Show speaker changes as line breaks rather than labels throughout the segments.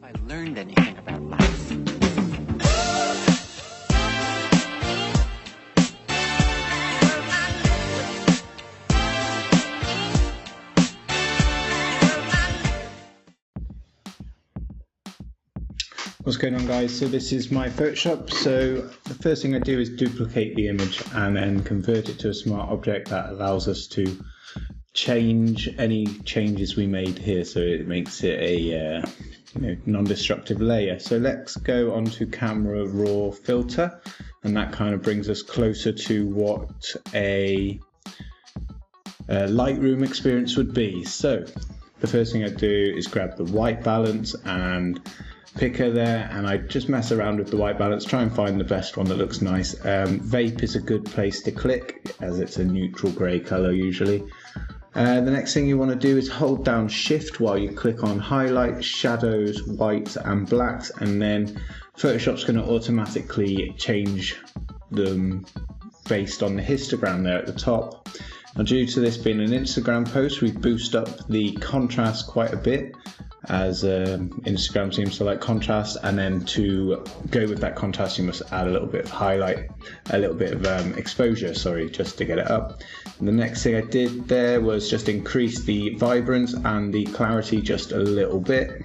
I learned anything about life.
What's going on, guys? So this is my Photoshop. So the first thing I do is duplicate the image and then convert it to a smart object that allows us to change any changes we made here, so it makes it a non-destructive layer. So let's go onto camera raw filter, and that kind of brings us closer to what a Lightroom experience would be. So the first thing I do is grab the white balance and picker there, and I just mess around with the white balance, try and find the best one that looks nice. Vape is a good place to click as it's a neutral grey colour usually. The next thing you want to do is hold down shift while you click on highlights, shadows, whites and blacks, and then Photoshop's going to automatically change them based on the histogram there at the top. Now, due to this being an Instagram post, we boost up the contrast quite a bit, as Instagram seems to like contrast, and then to go with that contrast you must add a little bit of highlight, a little bit of exposure, sorry, just to get it up. And the next thing I did there was just increase the vibrance and the clarity just a little bit,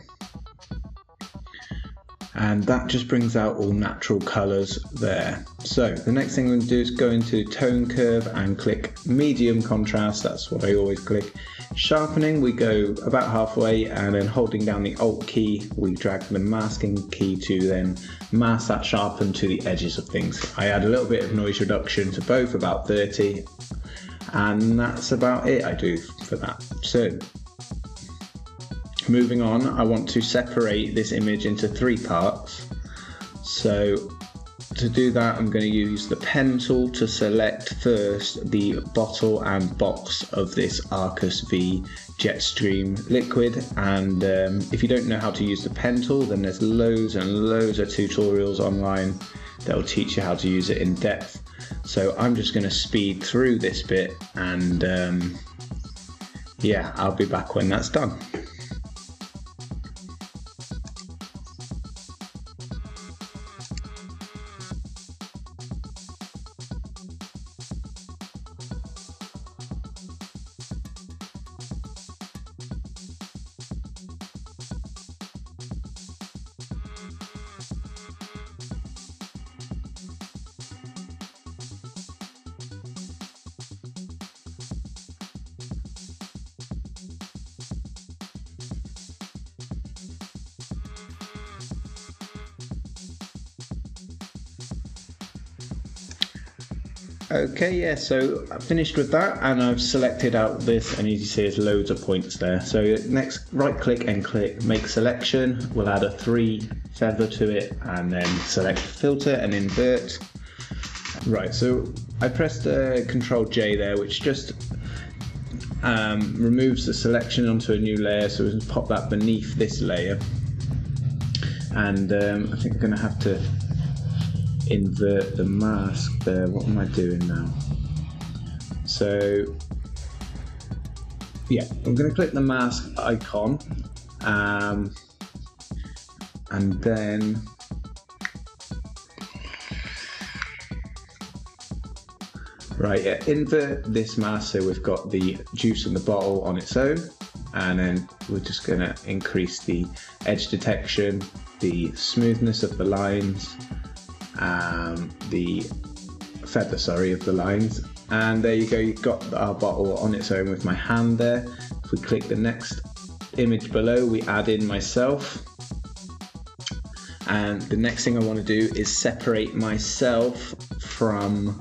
and that just brings out all natural colours there. So the next thing I'm going to do is go into tone curve and click medium contrast. That's what I always click. Sharpening, we go about halfway, and then holding down the Alt key we drag the masking key to then mask that sharpen to the edges of things. I add a little bit of noise reduction to both, about 30, and that's about it I do for that. So moving on, I want to separate this image into 3 parts. So to do that, I'm going to use the pen tool to select first the bottle and box of this Arcus V Jetstream liquid. And if you don't know how to use the pen tool, then there's loads and loads of tutorials online that will teach you how to use it in depth. So I'm just going to speed through this bit, and yeah, I'll be back when that's done. Okay, yeah, so I've finished with that, and I've selected out this, and as you see there's loads of points there. So next, right click and click make selection. We'll add a 3 feather to it, and then select filter and invert. Right, so I pressed Control J there, which just removes the selection onto a new layer, so we can pop that beneath this layer. And I think I'm going to have to invert the mask there. What am I doing now? So yeah, I'm going to click the mask icon, and then right, yeah, invert this mask so we've got the juice in the bottle on its own, and then we're just going to increase the edge detection, the smoothness of the lines, the feather, sorry, of the lines, and there you go, you've got our bottle on its own with my hand there. If we click the next image below, we add in myself, and the next thing I want to do is separate myself from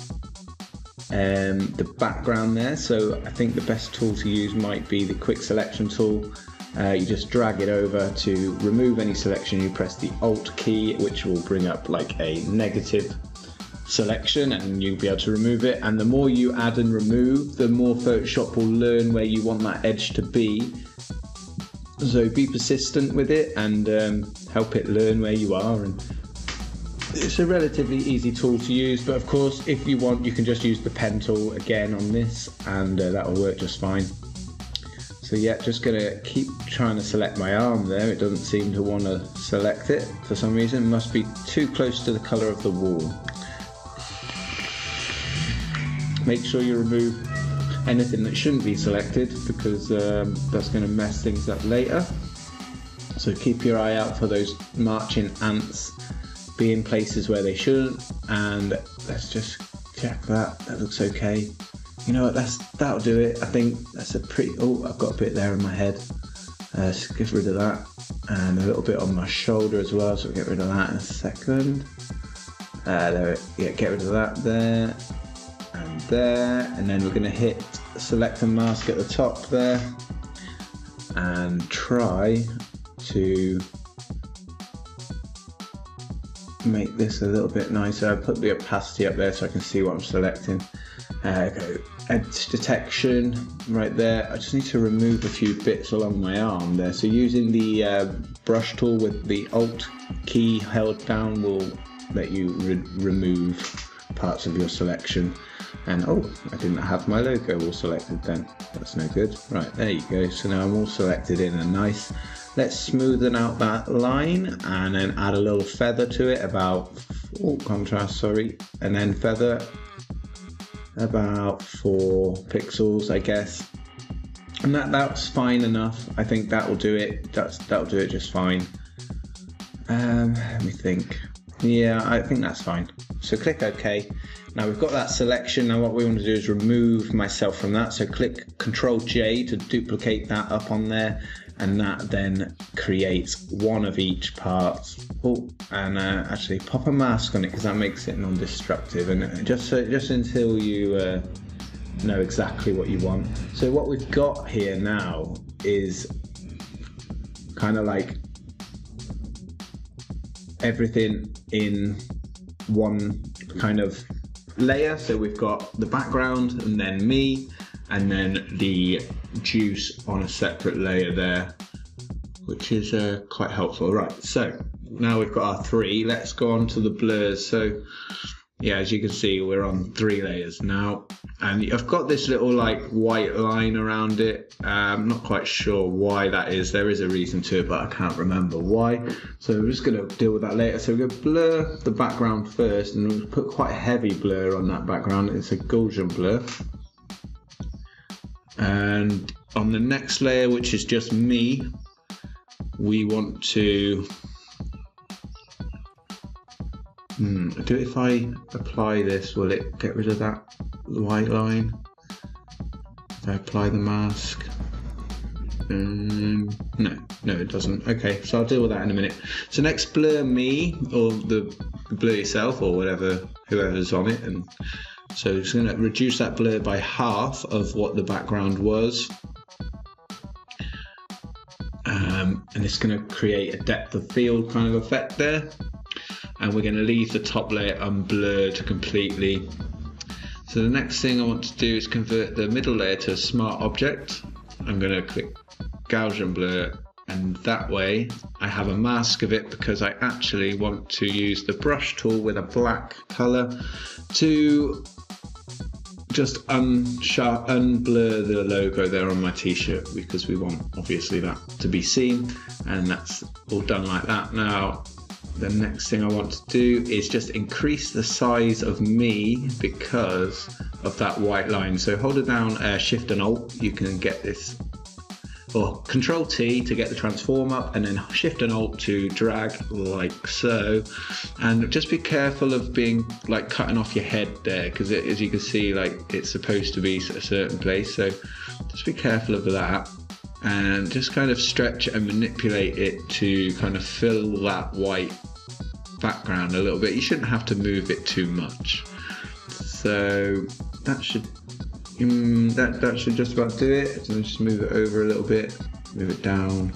the background there. So I think the best tool to use might be the quick selection tool. You just drag it over. To remove any selection, you press the Alt key, which will bring up like a negative selection, and you'll be able to remove it. And the more you add and remove, the more Photoshop will learn where you want that edge to be. So be persistent with it and help it learn where you are. And it's a relatively easy tool to use, but of course if you want you can just use the pen tool again on this, and that will work just fine. So yeah, just gonna keep trying to select my arm there. It doesn't seem to want to select it for some reason. It must be too close to the colour of the wall. Make sure you remove anything that shouldn't be selected, because that's going to mess things up later. So keep your eye out for those marching ants, be in places where they shouldn't, and let's just check that. That looks okay. You know what, that'll do it. I think that's a pretty, oh, I've got a bit there in my head. Let's get rid of that, and a little bit on my shoulder as well, so we'll get rid of that in a second. There, yeah, get rid of that there. And there, and then we're going to hit select a mask at the top there and try to make this a little bit nicer. I put the opacity up there so I can see what I'm selecting. Go edge detection right there. I just need to remove a few bits along my arm there. So using the brush tool with the Alt key held down will let you remove parts of your selection. And oh, I didn't have my logo all selected then. That's no good. Right, there you go. So now I'm all selected in and nice. Let's smoothen out that line and then add a little feather to it, about, oh, contrast, sorry. And then feather about 4 pixels, I guess. And that's fine enough. I think that will do it. That'll do it just fine. Let me think. Yeah, I think that's fine. So click OK. Now we've got that selection. Now what we want to do is remove myself from that. So click Control J to duplicate that up on there, and that then creates one of each part. Oh, and actually pop a mask on it, because that makes it non-destructive. And just until you know exactly what you want. So what we've got here now is kind of like everything in one kind of layer. So we've got the background and then me, and then the juice on a separate layer there, which is quite helpful. Right, so now we've got our 3. Let's go on to the blurs. So yeah, as you can see, we're on 3 layers now, and I've got this little like white line around it. I'm not quite sure why that is. There is a reason to it, but I can't remember why. So we're just going to deal with that later. So we're going to blur the background first, and we'll put quite a heavy blur on that background. It's a Gaussian blur. And on the next layer, which is just me, we want to if I apply this, will it get rid of that white line? If I apply the mask? No, it doesn't. Okay, so I'll deal with that in a minute. So next, blur me, or the blur yourself, or whoever's on it. And so it's going to reduce that blur by half of what the background was. And it's going to create a depth of field kind of effect there. And we're going to leave the top layer unblurred completely. So the next thing I want to do is convert the middle layer to a smart object. I'm going to click Gaussian blur, and that way I have a mask of it, because I actually want to use the brush tool with a black color to just unblur the logo there on my t-shirt, because we want obviously that to be seen, and that's all done like that. Now the next thing I want to do is just increase the size of me because of that white line. So hold it down, Shift and Alt, you can get this, or Control T to get the transform up, and then Shift and Alt to drag like so. And just be careful of being like cutting off your head there, because as you can see, like it's supposed to be a certain place. So just be careful of that, and just kind of stretch and manipulate it to kind of fill that white background a little bit. You shouldn't have to move it too much. So that should that should just about do it. So just move it over a little bit, move it down.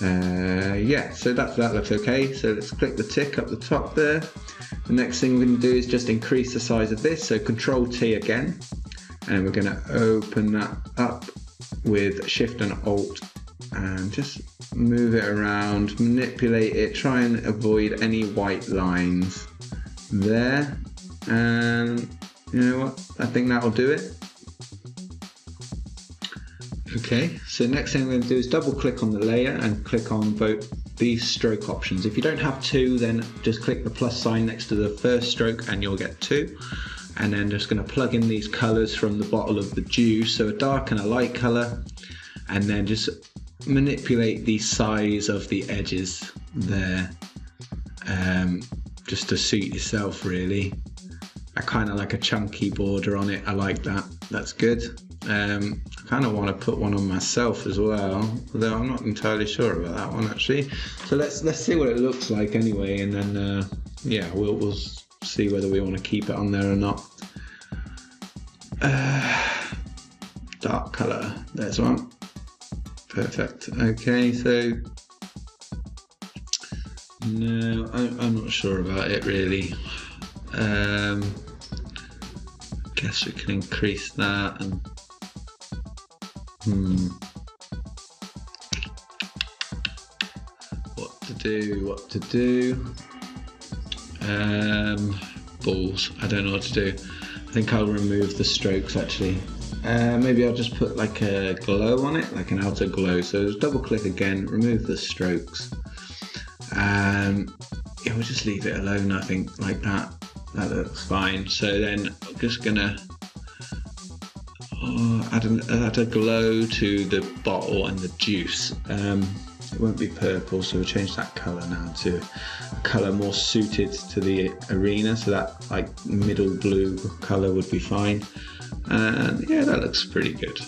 Yeah, so that looks okay. So let's click the tick up the top there. The next thing we're going to do is just increase the size of this. So Control T again, and we're going to open that up with Shift and Alt, and just move it around, manipulate it, try and avoid any white lines there. And you know what, I think that'll do it. Okay, so next thing I'm going to do is double click on the layer and click on both these stroke options. If you don't have two, then just click the plus sign next to the first stroke and you'll get two. And then just going to plug in these colours from the bottle of the juice, so a dark and a light colour, and then just manipulate the size of the edges there, just to suit yourself really. I kind of like a chunky border on it, I like that, that's good. I kind of want to put one on myself as well, although I'm not entirely sure about that one actually. So let's see what it looks like anyway, and then yeah, we'll see whether we want to keep it on there or not. Dark colour, there's one. Perfect. Okay, so no, I'm not sure about it really. Guess we can increase that and what to do. Balls, I don't know what to do. I think I'll remove the strokes actually. Maybe I'll just put like a glow on it, like an outer glow. So just double click again, remove the strokes. Yeah, we'll just leave it alone, I think, like that. That looks fine. So then I'm just gonna add a glow to the bottle and the juice. It won't be purple, so we'll change that colour now to a colour more suited to the arena. So that like middle blue colour would be fine. And yeah, that looks pretty good.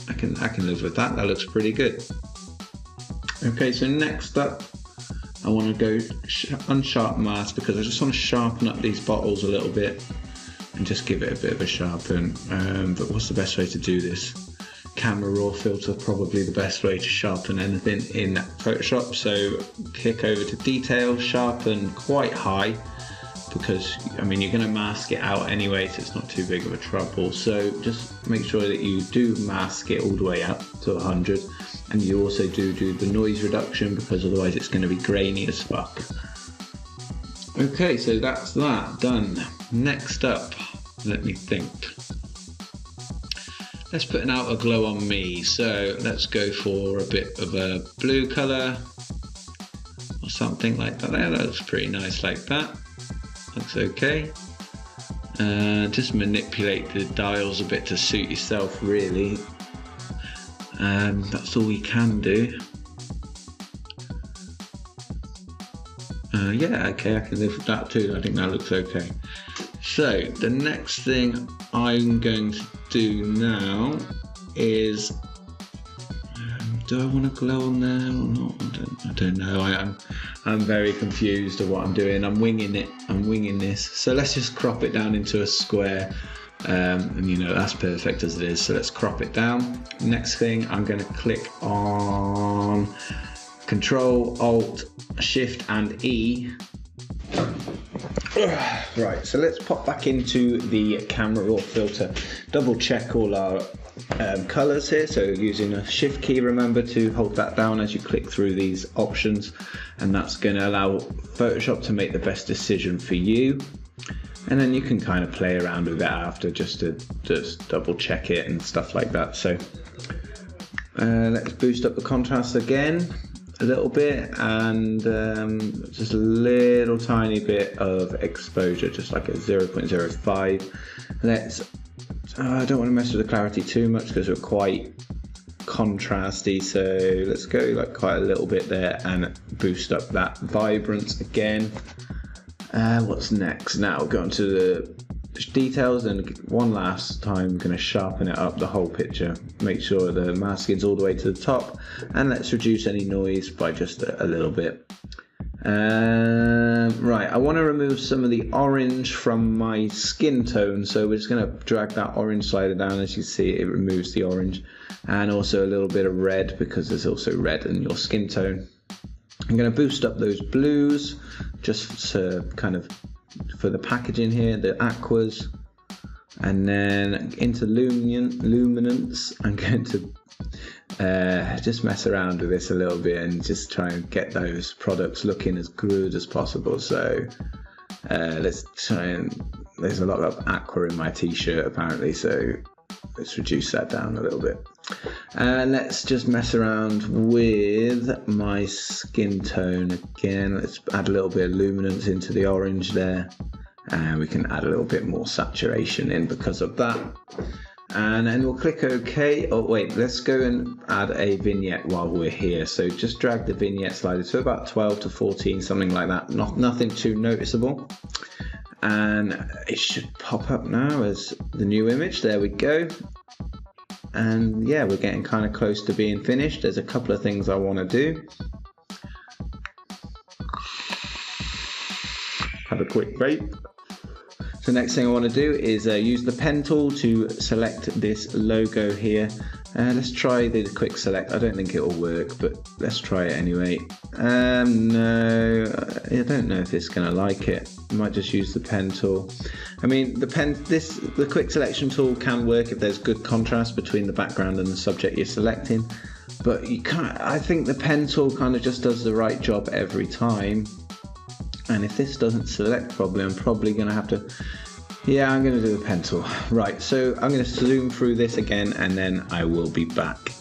I can live with that. That looks pretty good. Okay, so next up, I want to go unsharp mask because I just want to sharpen up these bottles a little bit and just give it a bit of a sharpen. But what's the best way to do this? Camera raw filter, probably the best way to sharpen anything in Photoshop. So click over to detail, sharpen quite high, because I mean you're going to mask it out anyway, so it's not too big of a trouble. So just make sure that you do mask it all the way up to 100, and you also do the noise reduction, because otherwise it's going to be grainy as fuck. Okay, so that's that done. Next up, let me think. Let's put an outer glow on me. So let's go for a bit of a blue colour or something like that. That looks pretty nice like that. Looks okay. Just manipulate the dials a bit to suit yourself really. That's all we can do. Yeah, okay, I can live with that too. I think that looks okay. So the next thing I'm going to do now is, do I want to glow on there or not? I don't know. I'm very confused of what I'm doing. I'm winging it. I'm winging this. So let's just crop it down into a square. And you know, that's perfect as it is. So let's crop it down. Next thing, I'm going to click on Control, Alt, Shift and E. Right, so let's pop back into the camera raw filter. Double check all our colours here. So using a Shift key, remember to hold that down as you click through these options, and that's going to allow Photoshop to make the best decision for you. And then you can kind of play around with it after, just to double check it and stuff like that. So let's boost up the contrast again a little bit, and just a little tiny bit of exposure, just like a 0.05. Let's I don't want to mess with the clarity too much because we're quite contrasty, so let's go like quite a little bit there and boost up that vibrance again. What's next? Now go on to the details, and one last time I'm going to sharpen it up, the whole picture. Make sure the masking's all the way to the top, and let's reduce any noise by just a little bit. Right, I want to remove some of the orange from my skin tone, so we're just going to drag that orange slider down. As you see, it removes the orange, and also a little bit of red, because there's also red in your skin tone. I'm going to boost up those blues just to kind of for the packaging here, the aquas, and then into luminance. I'm going to just mess around with this a little bit and just try and get those products looking as good as possible. So let's try and, there's a lot of aqua in my t-shirt apparently, so let's reduce that down a little bit. And let's just mess around with my skin tone again. Let's add a little bit of luminance into the orange there. And we can add a little bit more saturation in because of that. And then we'll click OK. Oh wait, let's go and add a vignette while we're here. So just drag the vignette slider to about 12 to 14, something like that. Nothing too noticeable. And it should pop up now as the new image. There we go. And yeah, we're getting kind of close to being finished. There's a couple of things I want to do. Have a quick vape. So next thing I want to do is use the pen tool to select this logo here. Let's try the quick select. I don't think it will work, but let's try it anyway. No, I don't know if it's going to like it. I might just use the pen tool. I mean, the quick selection tool can work if there's good contrast between the background and the subject you're selecting, but you can't. I think the pen tool kind of just does the right job every time. And if this doesn't select properly, I'm probably going to have to... Yeah, I'm going to do the pen tool. Right, so I'm going to zoom through this again and then I will be back.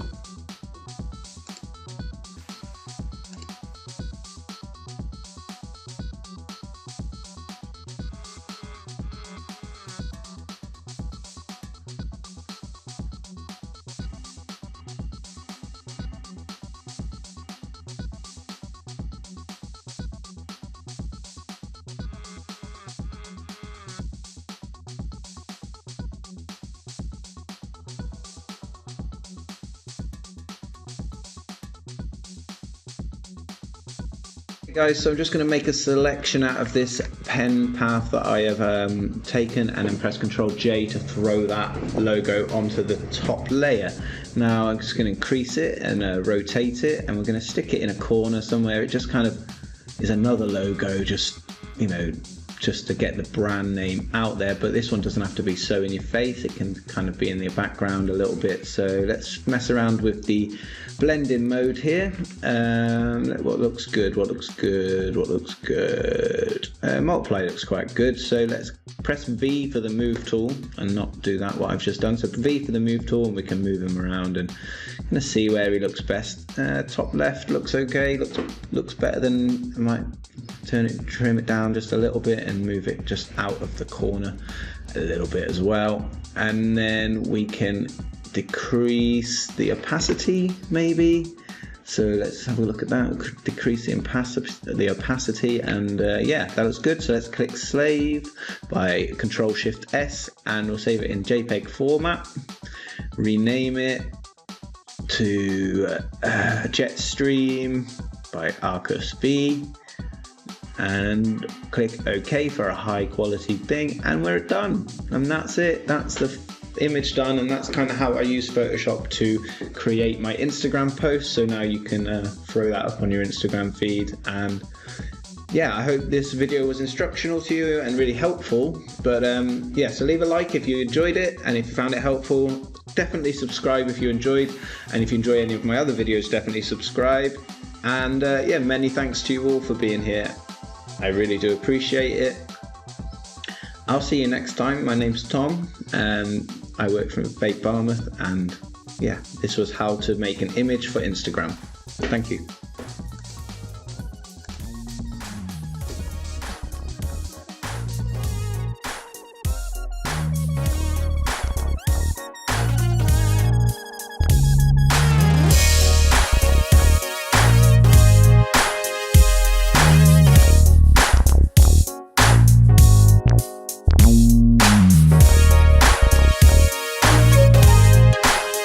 Guys, so I'm just going to make a selection out of this pen path that I have taken, and then press Ctrl J to throw that logo onto the top layer. Now I'm just going to increase it and rotate it, and we're going to stick it in a corner somewhere. It just kind of is another logo, just, you know, just to get the brand name out there. But this one doesn't have to be so in your face, it can kind of be in the background a little bit. So let's mess around with the blending mode here. What looks good, what looks good, what looks good. Multiply looks quite good, so let's press V for the move tool and not do that what I've just done. So V for the move tool, and we can move him around and kind of see where he looks best. Top left looks okay, looks better than... I might trim it down just a little bit and move it just out of the corner a little bit as well. And then we can decrease the opacity maybe. So let's have a look at that. Decrease the opacity, and yeah, that looks good. So let's click save by Ctrl Shift S, and we'll save it in JPEG format. Rename it to Jetstream by Arcus V, and click OK for a high quality thing, and we're done. And that's it. That's the image done, and that's kind of how I use Photoshop to create my Instagram post. So now you can throw that up on your Instagram feed. And yeah, I hope this video was instructional to you and really helpful. But yeah, so leave a like if you enjoyed it, and if you found it helpful, definitely subscribe if you enjoyed, and if you enjoy any of my other videos, definitely subscribe. And yeah, many thanks to you all for being here. I really do appreciate it. I'll see you next time. My name's Tom, and I work for Vape Barmouth, and yeah, this was how to make an image for Instagram. Thank you.